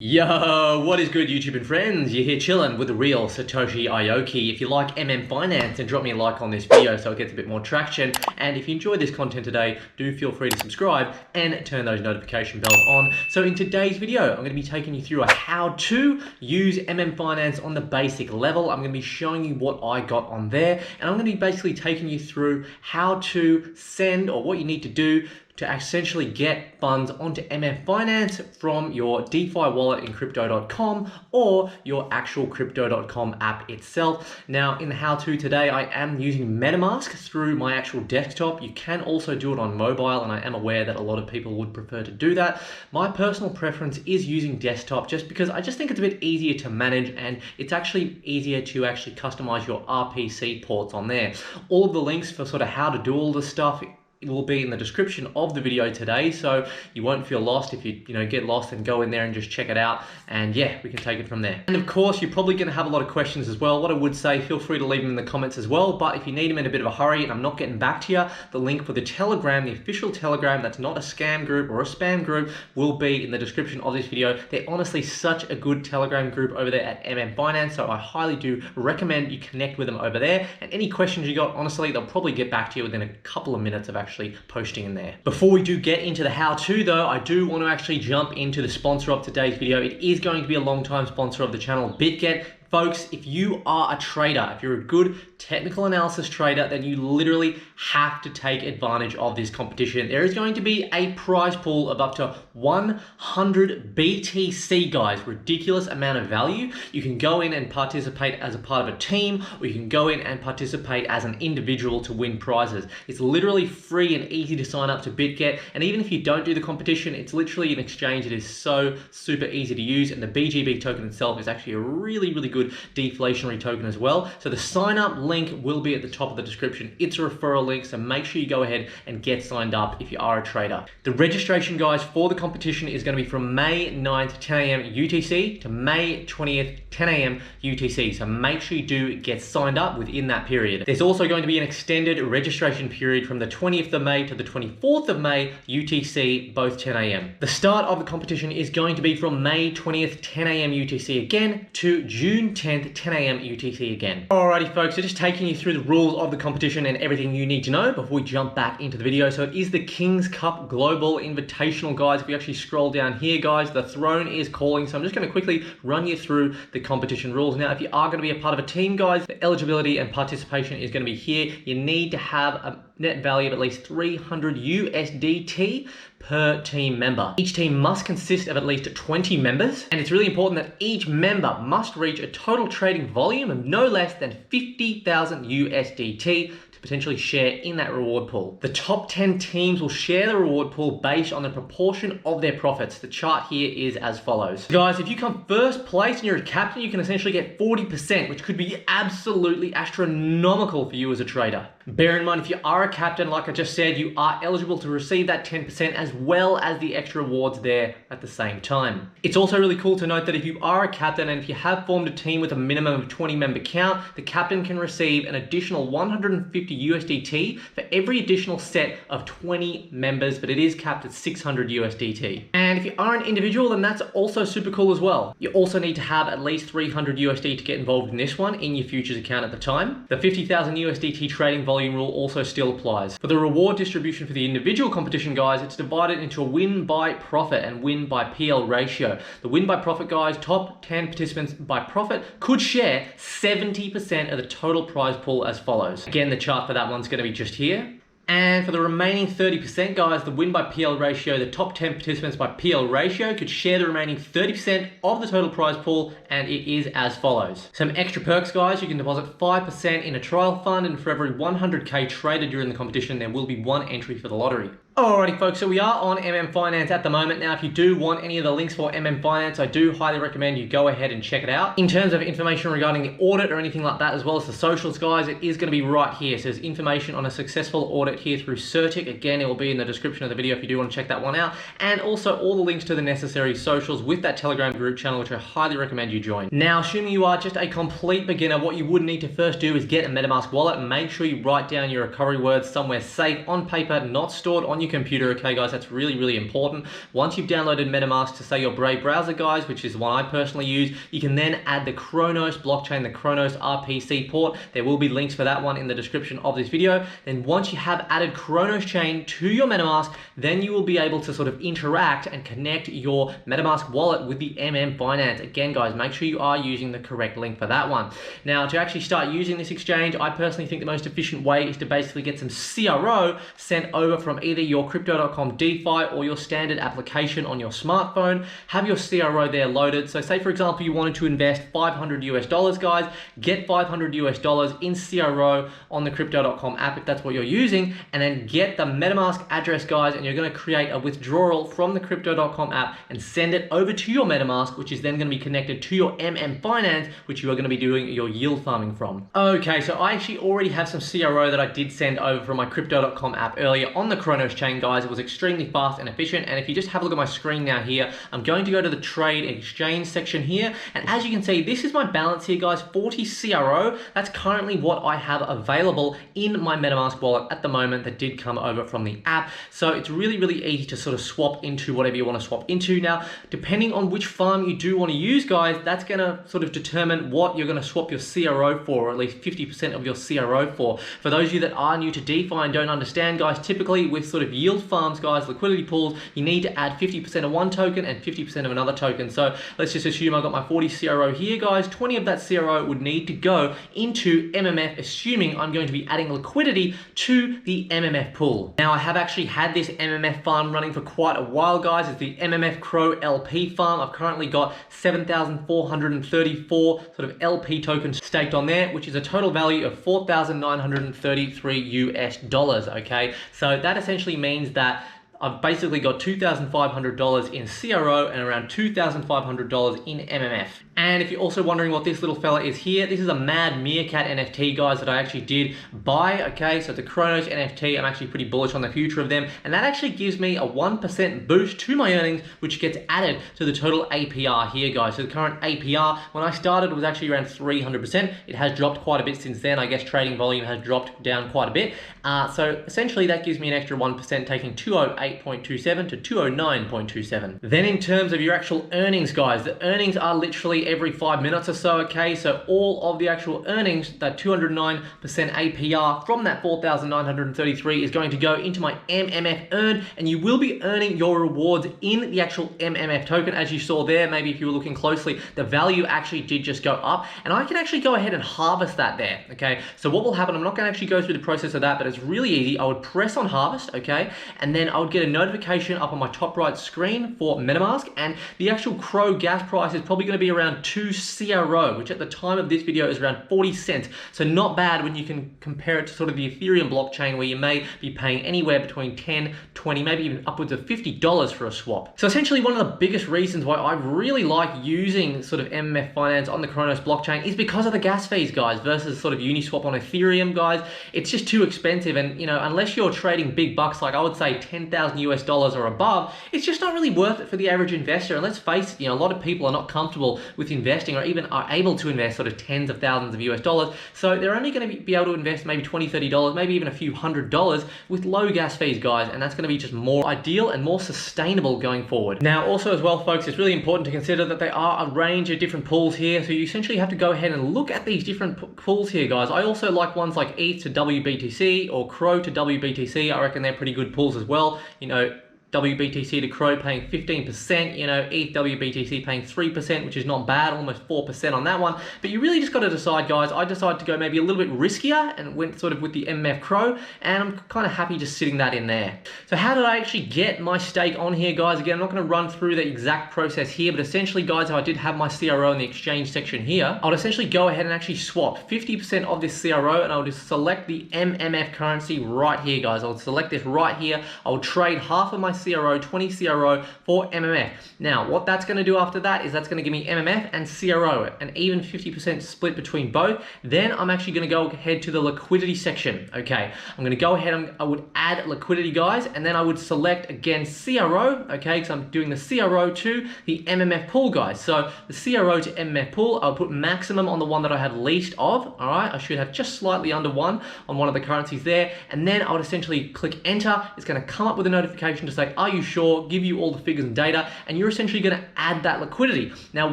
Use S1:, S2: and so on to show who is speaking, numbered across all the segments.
S1: Yo, what is good YouTube and friends? You're here chilling with the real Satoshi Aoki. If you like Finance, then drop me a like on this video so it gets a bit more traction. And if you enjoyed this content today, do feel free to subscribe and turn those notification bells on. So in today's video, I'm going to be taking you through a how to use Finance on the basic level. I'm going to be showing you what I got on there. And I'm going to be basically taking you through how to send or what you need to do to essentially get funds onto Finance from your DeFi wallet in crypto.com or your actual crypto.com app itself. Now, in the how-to today, I am using MetaMask through my actual desktop. You can also do it on mobile, and I am aware that a lot of people would prefer to do that. My personal preference is using desktop just because I just think it's a bit easier to manage, and it's actually easier to actually customize your RPC ports on there. All of the links for sort of how to do all this stuff, it will be in the description of the video today, so you won't feel lost. If you get lost, and go in there and just check it out, and yeah, we can take it from there. And of course, you're probably going to have a lot of questions as well. What I would say, feel free to leave them in the comments as well, but if you need them in a bit of a hurry and I'm not getting back to you, the link for the Telegram, the official Telegram that's not a scam group or a spam group, will be in the description of this video. They're honestly such a good Telegram group over there at Finance, so I highly do recommend you connect with them over there. And any questions you got, honestly, they'll probably get back to you within a couple of minutes of actually posting in there. Before we do get into the how-to though, I do want to actually jump into the sponsor of today's video. It is going to be a long-time sponsor of the channel, Bitget. Folks, if you are a trader, if you're a good technical analysis trader, then you literally have to take advantage of this competition. There is going to be a prize pool of up to 100 BTC, guys. Ridiculous amount of value. You can go in and participate as a part of a team, or you can go in and participate as an individual to win prizes. It's literally free and easy to sign up to Bitget. And even if you don't do the competition, it's literally an exchange. It is so super easy to use. And the BGB token itself is actually a really good deflationary token as well. So the sign up link will be at the top of the description. It's a referral link, so make sure you go ahead and get signed up if you are a trader. The registration, guys, for the competition is going to be from May 9th 10 a.m. UTC to May 20th 10 a.m. UTC, so make sure you do get signed up within that period. There's also going to be an extended registration period from the 20th of May to the 24th of May UTC, both 10 a.m. The start of the competition is going to be from May 20th 10 a.m. UTC again to June 10th 10 a.m. UTC again. Alrighty folks, so just taking you through the rules of the competition and everything you need to know before we jump back into the video. So it is the King's Cup Global Invitational, guys. If we actually scroll down here, guys, the throne is calling. So I'm just going to quickly run you through the competition rules. Now, if you are going to be a part of a team, guys, the eligibility and participation is going to be here. You need to have a net value of at least 300 USDT per team member. Each team must consist of at least 20 members, and it's really important that each member must reach a total trading volume of no less than 50,000 USDT to potentially share in that reward pool. The top 10 teams will share the reward pool based on the proportion of their profits. The chart here is as follows. Guys, if you come first place and you're a captain, you can essentially get 40%, which could be absolutely astronomical for you as a trader. Bear in mind, if you are a captain, like I just said, you are eligible to receive that 10% as well as the extra rewards there at the same time. It's also really cool to note that if you are a captain and if you have formed a team with a minimum of 20 member count, the captain can receive an additional 150 USDT for every additional set of 20 members, but it is capped at 600 USDT. And if you are an individual, then that's also super cool as well. You also need to have at least 300 USD to get involved in this one in your futures account at the time. The 50,000 USDT trading volume rule also still applies. For the reward distribution for the individual competition, guys, it's divided into a win by profit and win by PL ratio. The win by profit, guys, top 10 participants by profit could share 70% of the total prize pool as follows. Again, the chart for that one's going to be just here. And for the remaining 30%, guys, the win by PL ratio, the top 10 participants by PL ratio could share the remaining 30% of the total prize pool, and it is as follows. Some extra perks, guys. You can deposit 5% in a trial fund, and for every 100K traded during the competition, there will be one entry for the lottery. Alrighty folks, so we are on Finance at the moment. Now, if you do want any of the links for Finance, I do highly recommend you go ahead and check it out. In terms of information regarding the audit or anything like that, as well as the socials, guys, it is going to be right here. So there's information on a successful audit here through Certic. Again, it will be in the description of the video if you do want to check that one out. And also all the links to the necessary socials with that Telegram group channel, which I highly recommend you join. Now, assuming you are just a complete beginner, what you would need to first do is get a MetaMask wallet and make sure you write down your recovery words somewhere safe on paper, not stored on your your computer, okay guys, that's really important. Once you've downloaded MetaMask to say your Brave browser guys, which is one I personally use, you can then add the Kronos blockchain, the Kronos RPC port. There will be links for that one in the description of this video. Then once you have added Kronos chain to your MetaMask, then you will be able to sort of interact and connect your MetaMask wallet with the Finance. Again guys, make sure you are using the correct link for that one. Now to actually start using this exchange, I personally think the most efficient way is to basically get some CRO sent over from either your crypto.com DeFi or your standard application on your smartphone. Have your CRO there loaded. So say for example you wanted to invest $500 guys, get $500 in CRO on the crypto.com app if that's what you're using, and then get the MetaMask address guys, and you're going to create a withdrawal from the crypto.com app and send it over to your MetaMask, which is then going to be connected to your Finance, which you are going to be doing your yield farming from. Okay, so I actually already have some CRO that I did send over from my crypto.com app earlier on the Kronos chain guys. It was extremely fast and efficient, and if you just have a look at my screen now here, I'm going to go to the trade exchange section here, and as you can see, this is my balance here guys, 40 CRO. That's currently what I have available in my MetaMask wallet at the moment that did come over from the app. So it's really easy to sort of swap into whatever you want to swap into. Now, depending on which farm you do want to use guys, that's going to sort of determine what you're going to swap your CRO for, or at least 50% of your CRO for. For those of you that are new to DeFi and don't understand guys, typically with sort of yield farms guys, liquidity pools, you need to add 50% of one token and 50% of another token. So let's just assume I got my 40 CRO here guys, 20 of that CRO would need to go into MMF, assuming I'm going to be adding liquidity to the MMF pool. Now I have actually had this MMF farm running for quite a while guys. It's the MMF Crow LP farm. I've currently got 7,434 sort of LP tokens staked on there, which is a total value of $4,933 okay? So that essentially means that I've basically got $2,500 in CRO and around $2,500 in MMF. And if you're also wondering what this little fella is here, this is a Mad Meerkat NFT, guys, that I actually did buy, okay? So the Kronos NFT, I'm actually pretty bullish on the future of them, and that actually gives me a 1% boost to my earnings, which gets added to the total APR here, guys. So the current APR, when I started, was actually around 300%. It has dropped quite a bit since then. I guess trading volume has dropped down quite a bit. So essentially that gives me an extra 1%, taking 208.27 to 209.27. Then in terms of your actual earnings, guys, the earnings are literally every 5 minutes or so, okay? So all of the actual earnings, that 209% APR from that 4,933 is going to go into my MMF earn, and you will be earning your rewards in the actual MMF token. As you saw there, maybe if you were looking closely, the value actually did just go up, and I can actually go ahead and harvest that there, okay? So what will happen, I'm not gonna actually go through the process of that, but it's really easy. I would press on harvest, okay? And then I would get a notification up on my top right screen for MetaMask, and the actual Crow gas price is probably gonna be around 2 CRO, which at the time of this video is around 40 cents. So not bad when you can compare it to sort of the Ethereum blockchain, where you may be paying anywhere between 10, 20, maybe even upwards of $50 for a swap. So essentially one of the biggest reasons why I really like using sort of MMF Finance on the Kronos blockchain is because of the gas fees, guys, versus sort of Uniswap on Ethereum, guys. It's just too expensive, and you know, unless you're trading big bucks, like I would say $10,000 or above, it's just not really worth it for the average investor. And let's face it, you know, a lot of people are not comfortable with investing, or even are able to invest sort of tens of thousands of $. So they're only going to be able to invest maybe $20, $30, maybe even a few $100s with low gas fees, guys. And that's going to be just more ideal and more sustainable going forward. Now, also as well, folks, it's really important to consider that there are a range of different pools here. So you essentially have to go ahead and look at these different pools here, guys. I also like ones like ETH to WBTC or Crow to WBTC. I reckon they're pretty good pools as well. You know, WBTC to Crow paying 15%, you know, ETH WBTC paying 3%, which is not bad, almost 4% on that one. But you really just got to decide, guys. I decided to go maybe a little bit riskier and went sort of with the MMF Crow, and I'm kind of happy just sitting that in there. So how did I actually get my stake on here, guys? Again, I'm not going to run through the exact process here, but essentially, guys, if I did have my CRO in the exchange section here, I would essentially go ahead and actually swap 50% of this CRO, and I would just select the MMF currency right here, guys. I would select this right here. I would trade half of my CRO, 20 CRO for MMF. Now, what that's going to do after that is that's going to give me MMF and CRO, an even 50% split between both. Then I'm actually going to go ahead to the liquidity section. Okay, I'm going to go ahead, I would add liquidity, guys, and then I would select again CRO, okay, because I'm doing the CRO to the MMF pool, guys. So the CRO to MMF pool, I'll put maximum on the one that I have least of, all right? I should have just slightly under one on one of the currencies there, and then I would essentially click enter. It's going to come up with a notification to say, are you sure? Give you all the figures and data, and you're essentially going to add that liquidity. Now,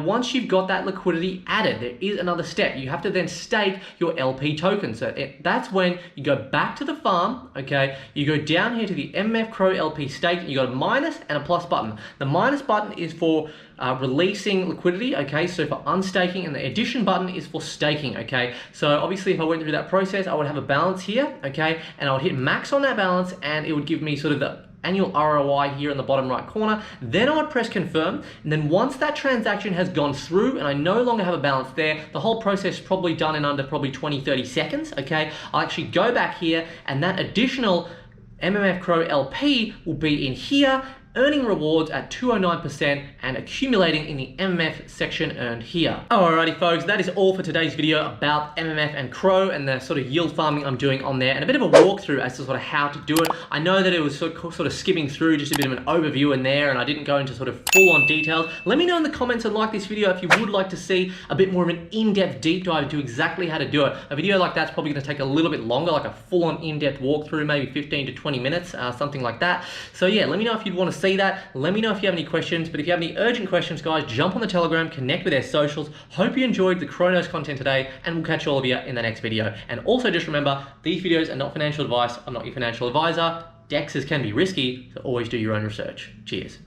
S1: once you've got that liquidity added, there is another step. You have to then stake your LP token. So that's when you go back to the farm, okay? You go down here to the MMF CRO LP stake, and you got a minus and a plus button. The minus button is for releasing liquidity, okay, so for unstaking, and the addition button is for staking, okay. So obviously if I went through that process, I would have a balance here, okay, and I would hit max on that balance, and it would give me sort of the annual ROI here in the bottom right corner. Then I would press confirm, and then once that transaction has gone through and I no longer have a balance there, the whole process is probably done in under probably 20-30 seconds, okay. I'll actually go back here, and that additional MMF CRO LP will be in here, earning rewards at 209% and accumulating in the MMF section earned here. Alrighty folks, that is all for today's video about MMF and CRO and the sort of yield farming I'm doing on there, and a bit of a walkthrough as to sort of how to do it. I know that it was sort of skimming through just a bit of an overview in there, and I didn't go into sort of full-on details. Let me know in the comments and like this video if you would like to see a bit more of an in-depth deep dive into exactly how to do it. A video like that's probably going to take a little bit longer, like a full-on in-depth walkthrough, maybe 15 to 20 minutes, something like that. So yeah, let me know if you'd want to see that. Let me know if you have any questions, but if you have any urgent questions, guys, jump on the Telegram, connect with their socials. Hope you enjoyed the Chronos content today, and we'll catch all of you in the next video. And also just remember, these videos are not financial advice. I'm not your financial advisor. DEXs can be risky, so always do your own research. Cheers.